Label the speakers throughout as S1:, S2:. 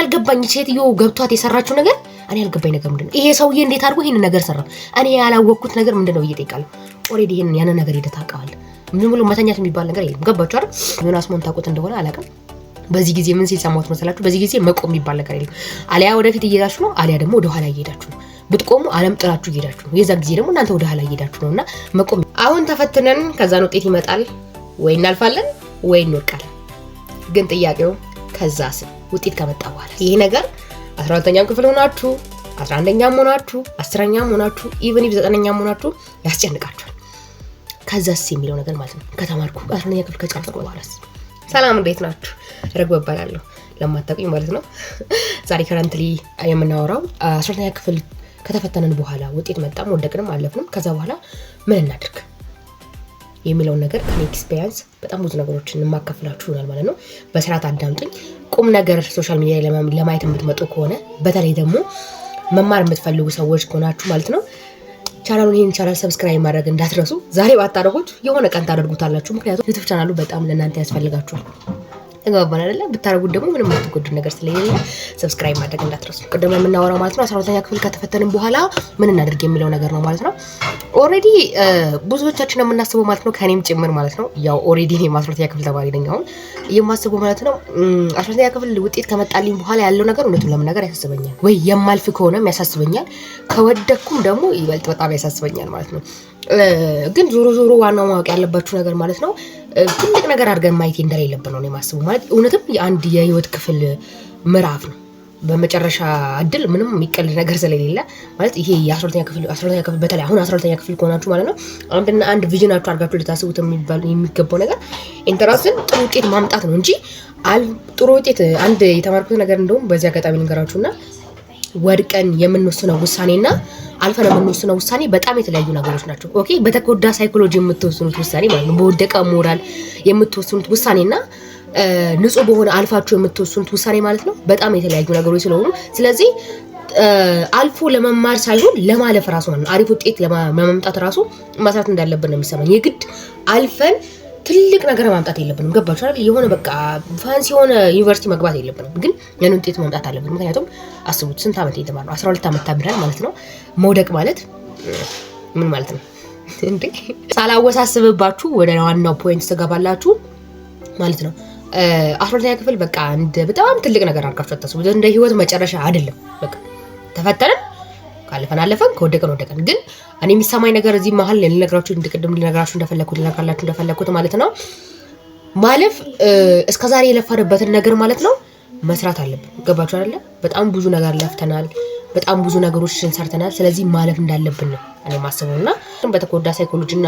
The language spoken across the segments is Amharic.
S1: ያልገባኝ ሴትዮ ገብቷት የሰራችው ነገር እኔ ያልገባኝ ነገር ምንድነው? ይሄ ሰውዬ እንዴት አድርጎ ይሄን ነገር ሰራ? እኔ ያላወቅኩት ነገር ምንድነው እየጠይቃለሁ። ኦሬዲ ይሄን ያነ ነገር ይደታቃዋል። ምን ብሎ መተኛት የሚባል ነገር የለም። ገባችሁ አይደል? ዮናስ ሞን ታውቁት እንደሆነ አላውቅም። በዚህ ጊዜ ምን ሲል ሰማሁት መሰላችሁ? በዚህ ጊዜ መቆም የሚባል ነገር የለም። አሊያ ወደፊት እየሄዳችሁ ነው፣ አሊያ ደግሞ ወደ ኋላ እየሄዳችሁ ነው። ብትቆሙ ዓለም ጥላችሁ እየሄዳችሁ ነው። የዛ ጊዜ ደግሞ እናንተ ወደ ኋላ እየሄዳችሁ ነውና መቆም። አሁን ተፈትነን ከዛን ውጤት ይመጣል ወይ እናልፋለን ወይ እንወድቃለን። ግን ጥያቄው ከዛስ ውጤት ከመጣ በኋላ ይሄ ነገር 12ኛም ክፍል ሆናችሁ 11ኛም ሆናችሁ 10ኛም ሆናችሁ ኢቭን 9ኛም ሆናችሁ ያስጨንቃችኋል። ከዛስ የሚለው ነገር ማለት ነው። ከተማርኩ 11ኛ ክፍል ከጨረስኩ በኋላስ? ሰላም እንዴት ናችሁ? ረግብ እባላለሁ ለማታውቁኝ ማለት ነው። ዛሬ ከረንትሊ የምናወራው 12ኛ ክፍል ከተፈተነን በኋላ ውጤት መጣም ወደቅንም አለፍንም ከዛ በኋላ ምን እናድርግ የሚለው ነገር ከኔ ኤክስፒሪየንስ በጣም ብዙ ነገሮችን ማካፈላችሁ ይሆናል ማለት ነው። በስርዓት አዳምጡኝ። ቁም ነገር ሶሻል ሚዲያ ለማየት የምትመጡ ከሆነ በተለይ ደግሞ መማር የምትፈልጉ ሰዎች ከሆናችሁ ማለት ነው ቻናሉን ይሄን ቻናል ሰብስክራይብ ማድረግ እንዳትረሱ። ዛሬ ባታደርጉት የሆነ ቀን ታደርጉታላችሁ። ምክንያቱም ዩቲዩብ ቻናሉ በጣም ለእናንተ ያስፈልጋችኋል። ተግባባን አይደለ? ብታረጉት ደግሞ ምንም አትጎዱ ነገር ስለሌለ ሰብስክራይብ ማድረግ እንዳትረሱ። ቅድም የምናወራው ማለት ነው 12ኛ ክፍል ከተፈተንን በኋላ ምን እናድርግ የሚለው ነገር ነው ማለት ነው። ኦሬዲ ብዙዎቻችን የምናስበው ማለት ነው ከኔም ጭምር ማለት ነው ያው ኦሬዲ እኔ 12ኛ ክፍል ተማሪ ነኝ። አሁን የማስበው ማለት ነው 12ኛ ክፍል ውጤት ከመጣልኝ በኋላ ያለው ነገር እውነቱን ለመናገር ያሳስበኛል። ወይ የማልፍ ከሆነም ያሳስበኛል፣ ከወደኩም ደግሞ ይበልጥ በጣም ያሳስበኛል ማለት ነው። ግን ዞሮ ዞሮ ዋናው ማወቅ ያለባችሁ ነገር ማለት ነው ትልቅ ነገር አድርገን ማየት እንደሌለብን ነው የማስበው። ማለት እውነትም የአንድ የህይወት ክፍል ምዕራፍ ነው። በመጨረሻ እድል ምንም የሚቀልድ ነገር ስለሌለ ማለት ይሄ የ12ኛ ክፍል በተለይ አሁን 12ኛ ክፍል ከሆናችሁ ማለት ነው አንድ ቪዥናችሁ አድርጋችሁ ልታስቡት የሚገባው ነገር ኢንተራንስን ጥሩ ውጤት ማምጣት ነው እንጂ ጥሩ ውጤት አንድ የተማርኩት ነገር እንደውም በዚህ አጋጣሚ ልንገራችሁና ወድቀን የምንወስነው ውሳኔና አልፈን የምንወስነው ውሳኔ በጣም የተለያዩ ነገሮች ናቸው። ኦኬ በተጎዳ ሳይኮሎጂ የምትወስኑት ውሳኔ ማለት ነው በወደቀ ሞራል የምትወስኑት ውሳኔና ንጹህ በሆነ አልፋችሁ የምትወስኑት ውሳኔ ማለት ነው በጣም የተለያዩ ነገሮች ስለሆኑ ስለዚህ አልፎ ለመማር ሳይሆን ለማለፍ ራሱ ማለት ነው አሪፍ ውጤት ለማምጣት ራሱ መስራት እንዳለብን ነው የሚሰማኝ። የግድ አልፈን ትልቅ ነገር ማምጣት የለብንም። ገባችሁ አይደል? የሆነ በቃ ፋንሲ የሆነ ዩኒቨርሲቲ መግባት የለብንም፣ ግን ያን ውጤት ማምጣት አለብን። ምክንያቱም አስቡት ስንት ዓመት የተማርነው 12 ዓመት ተምረን ማለት ነው። መውደቅ ማለት ምን ማለት ነው እንዴ? ሳላወሳስብባችሁ ወደ ዋናው ፖይንት ትገባላችሁ ማለት ነው። 12ኛ ክፍል በቃ በጣም ትልቅ ነገር አድርጋችሁ አታስቡት። እንደ ህይወት መጨረሻ አይደለም። በቃ ተፈተንን ካለፈን ከወደቀን ግን እኔ የሚሰማኝ ነገር እዚህ መሀል ልነግራችሁ እንደፈለኩት ማለት ነው ማለፍ እስከዛሬ የለፋንበትን ነገር ማለት ነው መስራት አለብን። ገባችሁ አይደለ? በጣም ብዙ ነገር ለፍተናል፣ በጣም ብዙ ነገሮችን ሰርተናል። ስለዚህ ማለፍ እንዳለብን ነው እኔ ማስበውና በተጎዳ ሳይኮሎጂና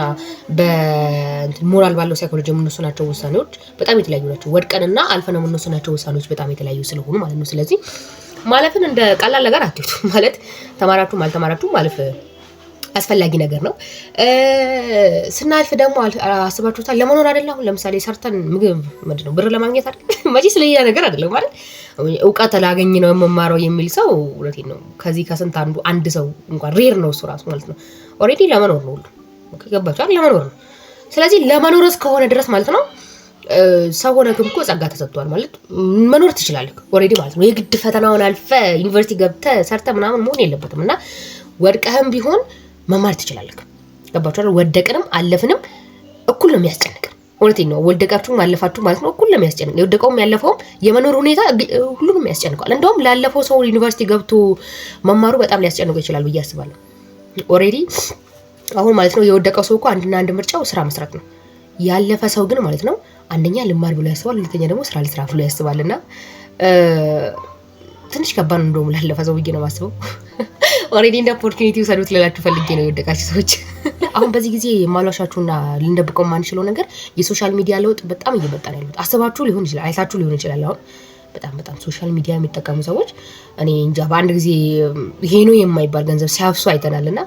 S1: በሞራል ባለው ሳይኮሎጂ የምንወስናቸው ውሳኔዎች በጣም የተለያዩ ናቸው። ወድቀንና አልፈን የምንወስናቸው ውሳኔዎች በጣም የተለያዩ ስለሆኑ ማለት ነው። ስለዚህ ማለፍን እንደ ቀላል ነገር አትዩት። ማለት ተማራችሁም አልተማራችሁም ማለፍ አስፈላጊ ነገር ነው። ስናልፍ ደግሞ አስባችሁታል ለመኖር አይደለም። አሁን ለምሳሌ ሰርተን ምግብ ምንድነው ብር ለማግኘት አይደል? መቼ ስለሌላ ነገር አይደለም ማለት እውቀት ላገኝ ነው የምማረው የሚል ሰው እውነቴን ነው ከዚህ ከስንት አንድ ሰው እንኳን ሬር ነው እሱ ራሱ ማለት ነው። ኦሬዲ ለመኖር ነው ሁሉ ገባችኋል? ለመኖር ነው። ስለዚህ ለመኖር እስከሆነ ድረስ ማለት ነው ሰው ሆነክም እኮ ጸጋ ተሰጥቷል ማለት መኖር ትችላለህ ኦሬዲ ማለት ነው። የግድ ፈተናውን አልፈ ዩኒቨርሲቲ ገብተህ ሰርተህ ምናምን መሆን የለበትም እና ወድቀህም ቢሆን መማር ትችላለህ። ገባችኋል? ወደቅንም አለፍንም እኩል ነው የሚያስጨንቅ። እውነቴን ነው። ወደቃችሁም አለፋችሁ ማለት ነው እኩል ነው የሚያስጨንቅ። የወደቀውም ያለፈውም የመኖር ሁኔታ ሁሉንም ያስጨንቃል። እንደውም ላለፈው ሰው ዩኒቨርሲቲ ገብቶ መማሩ በጣም ሊያስጨንቀው ይችላል ብዬ አስባለሁ። ኦሬዲ አሁን ማለት ነው የወደቀው ሰው እኮ አንድና አንድ ምርጫው ስራ መስራት ነው። ያለፈ ሰው ግን ማለት ነው አንደኛ ልማር ብሎ ያስባል፣ ሁለተኛ ደግሞ ስራ ልስራ ብሎ ያስባልና ትንሽ ከባድ ነው እንደውም ላለፈ ሰው ብዬ ነው የማስበው። ኦሬዲ እንደ ኦፖርቹኒቲ ሰዱት ልላችሁ ፈልጌ ነው የወደቃችሁ ሰዎች። አሁን በዚህ ጊዜ ማሏሻችሁና ልንደብቀው ማንችለው ነገር የሶሻል ሚዲያ ለውጥ በጣም እየመጣ ነው ያሉት። አስባችሁ ሊሆን ይችላል፣ አይታችሁ ሊሆን ይችላል። አሁን በጣም ሶሻል ሚዲያ የሚጠቀሙ ሰዎች እኔ እንጃ በአንድ ጊዜ ይሄ ነው የማይባል ገንዘብ ሲያፍሱ አይተናልና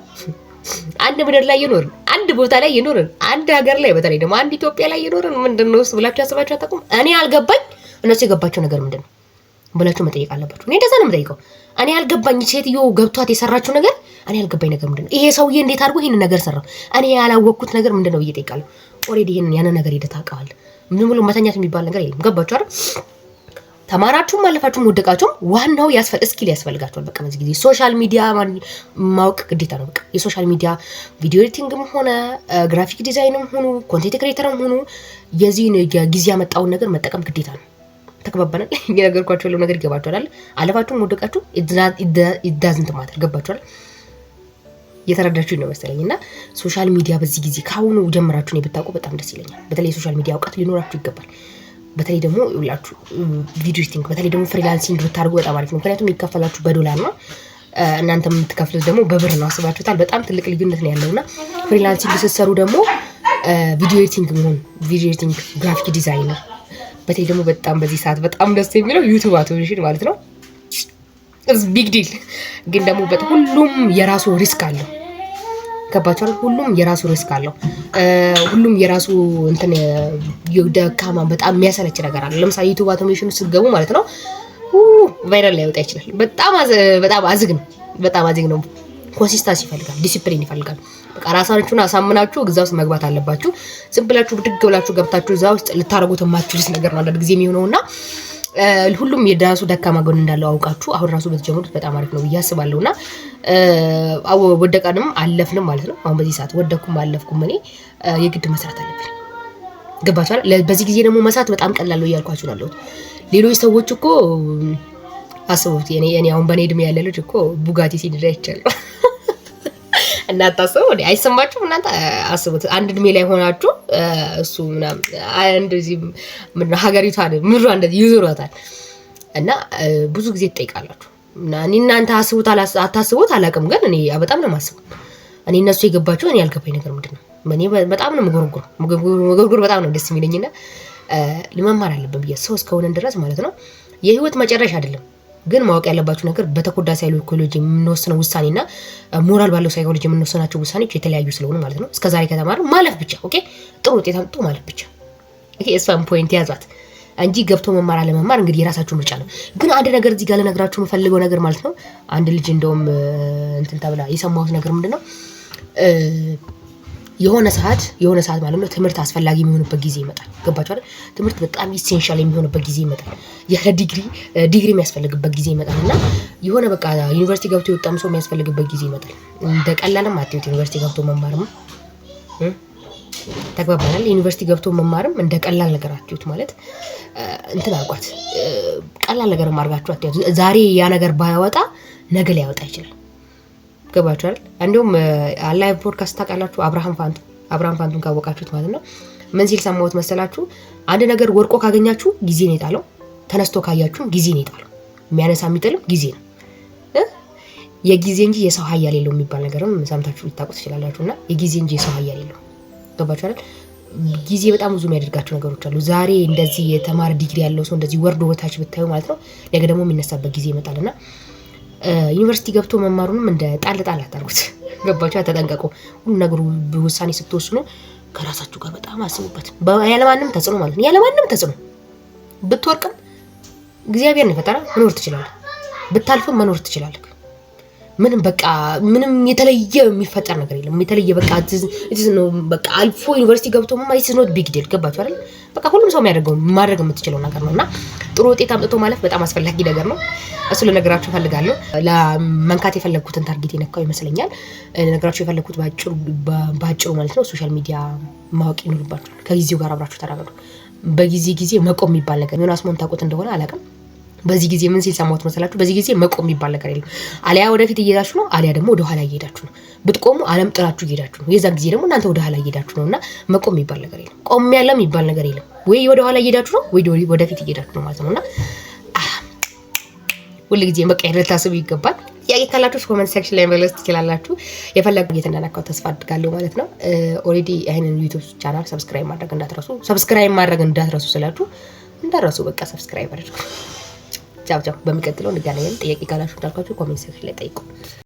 S1: አንድ ምድር ላይ የኖርን አንድ ቦታ ላይ የኖርን አንድ ሀገር ላይ በተለይ ደግሞ አንድ ኢትዮጵያ ላይ የኖርን ምንድነው እሱ ብላችሁ ያስባችሁ አታውቁም? እኔ አልገባኝ እነሱ የገባቸው ነገር ምንድነው ብላችሁ መጠየቅ አለባችሁ። እኔ እንደዛ ነው የምጠይቀው። እኔ አልገባኝ ሴትዮ ገብቷት የሰራችው ነገር እኔ አልገባኝ ነገር ምንድነው? ይሄ ሰውዬ እንዴት አድርጎ ይሄን ነገር ሰራው? እኔ ያላወቅኩት ነገር ምንድነው ብዬ እጠይቃለሁ። ኦሬዲ ይሄን ያነ ነገር ይደታቃዋል። ምን ብሎ መተኛት የሚባል ነገር የለም። ገባችሁ አይደል? ተማራችሁም አለፋችሁም ወደቃችሁም ዋናው ስኪል ያስፈልጋችኋል። በቃ በዚህ ጊዜ ሶሻል ሚዲያ ማወቅ ግዴታ ነው። በቃ የሶሻል ሚዲያ ቪዲዮ ኤዲቲንግም ሆነ ግራፊክ ዲዛይንም ሆኑ ኮንቴንት ክሬተርም ሆኑ የዚህን ጊዜ ያመጣውን ነገር መጠቀም ግዴታ ነው። ተከባበናል። የነገርኳችሁ ያለው ነገር ይገባችኋል። አለፋችሁም ወደቃችሁ it doesn't matter። ገባችኋል? የተረዳችሁ ነው መሰለኝ። እና ሶሻል ሚዲያ በዚህ ጊዜ ካሁኑ ጀምራችሁ ነው ብታውቁ በጣም ደስ ይለኛል። በተለይ ሶሻል ሚዲያ እውቀት ሊኖራችሁ ይገባል። በተለይ ደግሞ ይውላችሁ ቪዲዮ ኤዲቲንግ በተለይ ደግሞ ፍሪላንሲንግ ብታደርጉ በጣም አሪፍ ነው። ምክንያቱም የሚከፈላችሁ በዶላር ነው፣ እናንተ የምትከፍሉት ደግሞ በብር ነው። አስባችሁታል? በጣም ትልቅ ልዩነት ነው ያለውና ፍሪላንሲንግ ስትሰሩ ደግሞ ቪዲዮ ኤዲቲንግ መሆን ቪዲዮ ኤዲቲንግ ግራፊክ ዲዛይነር በተለይ ደግሞ በጣም በዚህ ሰዓት በጣም ደስ የሚለው ዩቲዩብ አውቶሜሽን ማለት ነው። ቢግ ዲል ግን ደግሞ ሁሉም የራሱ ሪስክ አለው። ገባችኋል? ሁሉም የራሱ ሪስክ አለው። ሁሉም የራሱ እንትን ደካማ በጣም የሚያሰለች ነገር አለ። ለምሳሌ ዩቲዩብ አውቶሜሽን ስትገቡ ማለት ነው ቫይራል ላይ ወጣ ይችላል። በጣም አዝግ ነው። ኮንሲስተንሲ ይፈልጋል፣ ዲሲፕሊን ይፈልጋል። በቃ ራሳችሁን አሳምናችሁ እዛ ውስጥ መግባት አለባችሁ። ዝም ብላችሁ ብድግ ብላችሁ ገብታችሁ እዛ ውስጥ ልታረጉት የማትችሉት ነገር ነው አንዳንድ ጊዜ የሚሆነውና ሁሉም የራሱ ደካማ ጎን እንዳለው አውቃችሁ አሁን ራሱ በተጀመሩት በጣም አሪፍ ነው ብዬ አስባለሁና ወደቀንም አለፍንም ማለት ነው። አሁን በዚህ ሰዓት ወደኩም አለፍኩም እኔ የግድ መስራት አለብኝ። ገባችኋል? በዚህ ጊዜ ደግሞ መስራት በጣም ቀላል ነው እያልኳችሁ ነው። ሌሎች ሰዎች እኮ አስቡት፣ እኔ አሁን በኔ እድሜ ያለ ልጅ እኮ ቡጋቲ ሲነዳ ይቻላል እና ታስቡ አይሰማችሁም? እናንተ አስቡት፣ አንድ እድሜ ላይ ሆናችሁ እሱ ምናምን እንደዚህ ሀገሪቷ ምድሯ እንደዚህ ይዞራታል እና ብዙ ጊዜ ትጠይቃላችሁ እና እናንተ አስቡት አታስቡት አላውቅም፣ ግን እኔ በጣም ነው የማስበው። እኔ እነሱ የገባቸው እኔ ያልገባኝ ነገር ምንድነው? እኔ በጣም ነው መጎርጎር በጣም ነው ደስ የሚለኝና ለመማር አለብን ብዬ ሰው እስከሆነ ድረስ ማለት ነው። የህይወት መጨረሻ አይደለም፣ ግን ማወቅ ያለባችሁ ነገር በተኮዳ ሳይኮሎጂ የምንወስነው ውሳኔና ሞራል ባለው ሳይኮሎጂ የምንወስናቸው ውሳኔዎች የተለያዩ ስለሆኑ ማለት ነው። እስከዛሬ ከተማሩ ማለፍ ብቻ ኦኬ፣ ጥሩ ውጤት አምጥቶ ማለፍ ብቻ። ይሄ እሷን ፖይንት ያዟት እንጂ ገብቶ መማር አለመማር እንግዲህ የራሳችሁ ምርጫ ነው። ግን አንድ ነገር እዚህ ጋር ልነግራችሁ የምፈልገው ነገር ማለት ነው፣ አንድ ልጅ እንደውም እንትን ተብላ የሰማሁት ነገር ምንድነው የሆነ ሰዓት ማለት ነው ትምህርት አስፈላጊ የሚሆንበት ጊዜ ይመጣል። ገባችሁ አይደል? ትምህርት በጣም ኢሴንሻል የሚሆንበት ጊዜ ይመጣል። ያለ ዲግሪ የሚያስፈልግበት ጊዜ ይመጣል እና የሆነ በቃ ዩኒቨርሲቲ ገብቶ የወጣም ሰው የሚያስፈልግበት ጊዜ ይመጣል። እንደ ቀላልም አትዩት። ዩኒቨርሲቲ ገብቶ መማርም ተግባባናል። ዩኒቨርሲቲ ገብቶ መማርም እንደ ቀላል ነገር አትዩት። ማለት እንትን አልኳት ቀላል ነገር ማርጋችሁ አትዩት። ዛሬ ያ ነገር ባያወጣ ነገ ሊያወጣ ይችላል። ገባችኋል? እንደውም አላይቭ ፖድካስት ታውቃላችሁ? አብርሃም ፋንቱን ካወቃችሁት ማለት ነው ምን ሲል ሰማሁት መሰላችሁ? አንድ ነገር ወርቆ ካገኛችሁ ጊዜ ነው የጣለው፣ ተነስቶ ካያችሁ ጊዜ ነው የጣለው። የሚያነሳ የሚጥልም ጊዜ ነው። የጊዜ እንጂ የሰው ኃያል የለው የሚባል ነገርም ሰምታችሁ ልታውቁ ትችላላችሁና የጊዜ እንጂ የሰው ኃያል የለው። ገባችኋል? ጊዜ በጣም ብዙ የሚያደርጋቸው ነገሮች አሉ። ዛሬ እንደዚህ የተማረ ዲግሪ ያለው ሰው እንደዚህ ወርዶ ወታች ብታዩ ማለት ነው ነገ ደግሞ የሚነሳበት ጊዜ ይመጣልና ዩኒቨርሲቲ ገብቶ መማሩንም እንደ ጣል አታርጉት። ገባችሁ? ተጠንቀቁ። ሁሉ ነገሩ በውሳኔ ስትወስኑ ከራሳችሁ ጋር በጣም አስቡበት። ያለማንም ተጽዕኖ ማለት ነው። ያለማንም ተጽዕኖ ብትወርቅም እግዚአብሔር ነው የፈጠረ መኖር ትችላለህ። ብታልፍም መኖር ትችላለህ። ምንም የተለየ የሚፈጠር ነገር የለም። የተለየ በቃ ነው በቃ አልፎ ዩኒቨርሲቲ ገብቶ መማር is not big deal። ገባችሁ አይደል? በቃ ሁሉም ሰው ማድረግ የምትችለው ነገር ነውና ጥሩ ውጤት አምጥቶ ማለፍ በጣም አስፈላጊ ነገር ነው። እሱ ለነገራችሁ ፈልጋለሁ። ለመንካት የፈለኩትን ታርጌት የነካው ይመስለኛል። ነገራችሁ የፈለኩት ባጭሩ ማለት ነው ሶሻል ሚዲያ ማወቅ ይኖርባችኋል። ከጊዜው ጋር አብራችሁ ተራመዱ። በጊዜ መቆም የሚባል ነገር ዮናስ ሞን ታውቁት እንደሆነ አላውቅም። በዚህ ጊዜ ምን ሲል ሰማሁት መሰላችሁ? በዚህ ጊዜ መቆም የሚባል ነገር የለም። አሊያ ወደፊት እየሄዳችሁ ነው፣ አሊያ ደግሞ ወደ ኋላ እየሄዳችሁ ነው። ብትቆሙ ዓለም ጥላችሁ እየሄዳችሁ ነው። የዛ ጊዜ ደግሞ እናንተ ወደ ኋላ እየሄዳችሁ ነውና መቆም የሚባል ነገር የለም። ቆም ያለ የሚባል ነገር የለም። ወይ ወደ ኋላ እየሄዳችሁ ነው ወይ ወደፊት እየሄዳችሁ ነው ማለት ነውና ሁሉ ጊዜ መቀየር ልታስቡ ይገባል። ጥያቄ ካላችሁ ኮሜንት ሴክሽን ላይ መግለጽ ትችላላችሁ። የፈለጉ እየተናናካው ተስፋ አድርጋለሁ ማለት ነው። ኦሬዲ ይሄንን ዩቲዩብ ቻናል ሰብስክራይብ ማድረግ እንዳትረሱ ስላችሁ እንዳትረሱ በቃ ሰብስክራይብ አድርጉ። ቻው። በሚቀጥለው እንገናኛለን። ጥያቄ ካላችሁ እንዳልኳችሁ ኮሜንት ሴክሽን ላይ ጠይቁ።